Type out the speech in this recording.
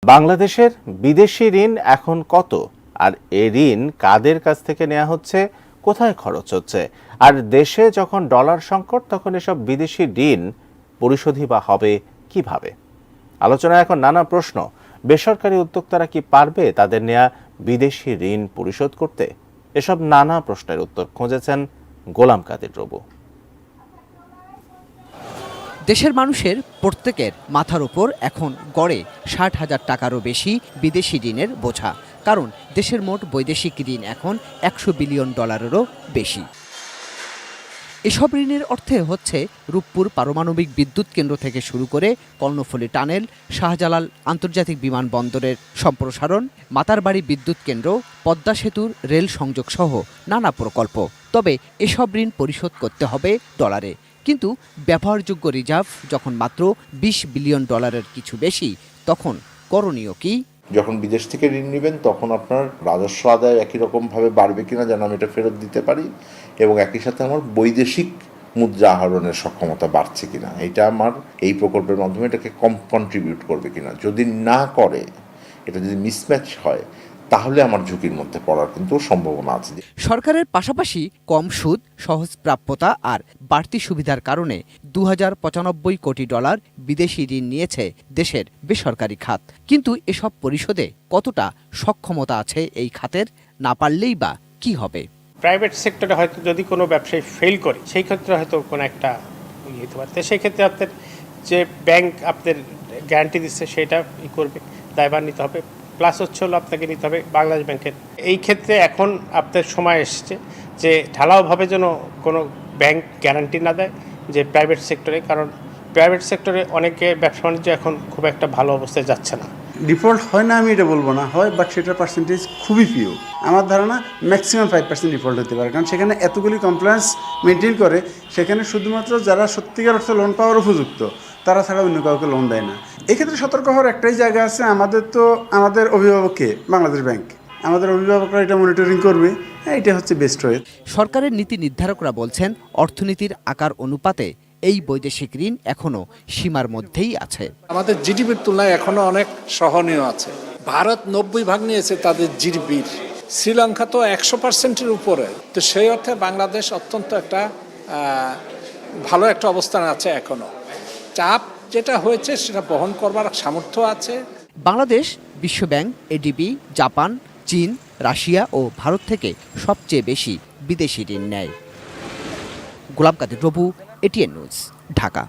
বাংলাদেশের বিদেশি ঋণ এখন কত, আর এ ঋণ কাদের কাছ থেকে নেওয়া হচ্ছে, কোথায় খরচ হচ্ছে, আর দেশে যখন ডলার সংকট তখন এসব বিদেশি ঋণ পরিশোধই বা হবে কিভাবে? আলোচনায় এখন নানা প্রশ্ন। বেসরকারি উদ্যোক্তারা কি পারবে তাদের নেয়া বিদেশি ঋণ পরিশোধ করতে? এসব নানা প্রশ্নের উত্তর খুঁজেছেন গোলাম কাদের রবু। দেশের মানুষের প্রত্যেকের মাথার উপর এখন গড়ে ৬০,০০০ টাকারও বেশি বিদেশি ঋণের বোঝা। কারণ দেশের মোট বৈদেশিক ঋণ এখন ১০০ বিলিয়ন ডলারেরও বেশি। এসব ঋণের অর্থে হচ্ছে রূপপুর পারমাণবিক বিদ্যুৎ কেন্দ্র থেকে শুরু করে কর্ণফুলী টানেল, শাহজালাল আন্তর্জাতিক বিমানবন্দরের সম্প্রসারণ, মাতারবাড়ি বিদ্যুৎ কেন্দ্র, পদ্মা সেতুর রেল সংযোগ সহ নানা প্রকল্প। তবে এসব ঋণ পরিশোধ করতে হবে ডলারে। কিন্তু ব্যবহারযোগ্য রিজার্ভ যখন মাত্র ২০ বিলিয়ন ডলারের কিছু বেশি, তখন করণীয় কি? যখন বিদেশ থেকে ঋণ নেবেন তখন আপনার রাজস্ব আদায় একই রকমভাবে বাড়বে কিনা যেন আমি এটা ফেরত দিতে পারি, এবং একই সাথে আমার বৈদেশিক মুদ্রা আহরণের সক্ষমতা বাড়ছে কিনা, এটা আমার এই প্রকল্পের মাধ্যমে এটাকে কম কন্ট্রিবিউট করবে কিনা। যদি না করে, এটা যদি মিসম্যাচ হয়, তাহলে আমার ঝুঁকির মধ্যে পড়ার কিন্তু সম্ভাবনা আছে। সরকারের পাশাপাশি কম সুদ, সহজ প্রাপ্যতা আর বাড়তি সুবিধার কারণে ২০৯৫ কোটি ডলার বিদেশি ঋণ নিয়েছে দেশের বেসরকারি খাত। কিন্তু এসব পরিশোধে কতটা সক্ষমতা আছে এই খাতের? না পারলেই বা কি হবে? প্রাইভেট সেক্টরে হয়তো যদি কোনো ব্যবসায়ী ফেল করে, সেই ক্ষেত্রে হয়তো কোনো একটা হতে পারে। তো সেই ক্ষেত্রে আপনার যে ব্যাংক আপনার গ্যারান্টি দিচ্ছে সেটা করবে, দায়ভার নিতে হবে। প্লাস হলো আপনাকে নিতে হবে বাংলাদেশ ব্যাংকের। এই ক্ষেত্রে এখন আপনার সময় এসছে যে ঢালাওভাবে যেন কোনো ব্যাংক গ্যারান্টি না দেয় যে প্রাইভেট সেক্টরে, কারণ প্রাইভেট সেক্টরে অনেকে ব্যবসা বাণিজ্য এখন খুব একটা ভালো অবস্থায় যাচ্ছে না। ডিফল্ট হয় না আমি এটা বলবো না, হয়, বাট সেটার পার্সেন্টেজ খুবই ফিউ। আমার ধারণা ম্যাক্সিমাম 5% ডিফল্ট হতে পারে, কারণ সেখানে এতগুলি কমপ্লায়েন্স মেনটেন করে, সেখানে শুধুমাত্র যারা সত্যিকার অর্থে লোন পাওয়ার উপযুক্ত তারা ছাড়া অন্য কাউকে লোন দেয় না। এক্ষেত্রে সতর্ক হওয়ার একটাই জায়গা আছে, আমাদের অভিভাবককে বাংলাদেশ ব্যাংক, আমাদের অভিভাবকরা এটা মনিটরিং করবে, এটা হচ্ছে বেস্ট ওয়ে। সরকারের নীতি নির্ধারকরা বলছেন অর্থনীতির আকার অনুপাতে এই বৈদেশিক ঋণ এখনো সীমার মধ্যেই আছে। আমাদের জিডিপির তুলনায় এখনো অনেক সহনীয় আছে। ভারত ৯০% নিয়েছে তাদের জিডিপির, শ্রীলঙ্কা তো ১০০%-এর উপরে। তো সেই অর্থে বাংলাদেশ অত্যন্ত একটা ভালো একটা অবস্থানে আছে। এখনো চাপ যেটা হয়েছে সেটা বহন করবার সামর্থ্য আছে। বাংলাদেশ বিশ্বব্যাংক, এডিবি, জাপান, চীন, রাশিয়া ও ভারত থেকে সবচেয়ে বেশি বিদেশি ঋণ নেয়। গোলাম কাদের রবু, এটিএন নিউজ, ঢাকা।